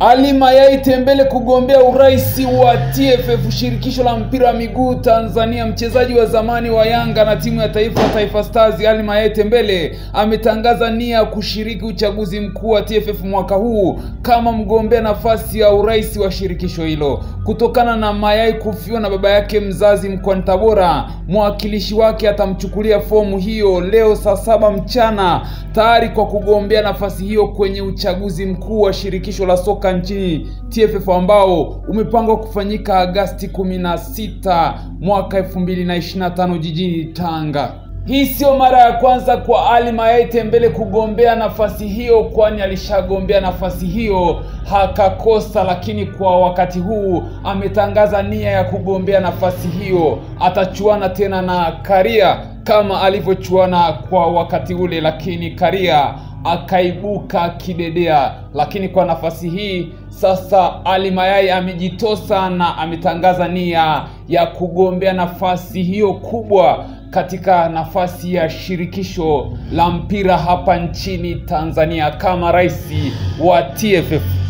Ali Mayai Tembele kugombea urais wa TFF, shirikisho la mpira wa miguu Tanzania. Mchezaji wa zamani wa Yanga na timu ya taifa Taifa Stars, Ali Mayai Tembele ametangaza nia kushiriki uchaguzi mkuu wa TFF mwaka huu kama mgombea nafasi ya urais wa shirikisho hilo. Kutokana na Mayai kufiwa na baba yake mzazi mkoani Tabora, mwakilishi wake atamchukulia fomu hiyo leo saa 7 mchana tayari kwa kugombea nafasi hiyo kwenye uchaguzi mkuu wa shirikisho la soka nchini TFF ambao umepangwa kufanyika Agosti 16 mwaka 2025 jijini Tanga. Hii sio mara ya kwanza kwa Ali Mayai Tembele kugombea nafasi hiyo, kwani alishagombea nafasi hiyo hakakosa, lakini kwa wakati huu ametangaza nia ya kugombea nafasi hiyo. Atachuana tena na Karia kama alivyochuana kwa wakati ule, lakini Karia akaibuka kidedea. Lakini kwa nafasi hii sasa Ali Mayai amejitosa na ametangaza nia ya kugombea nafasi hiyo kubwa katika nafasi ya shirikisho la mpira hapa nchini Tanzania kama rais wa TFF.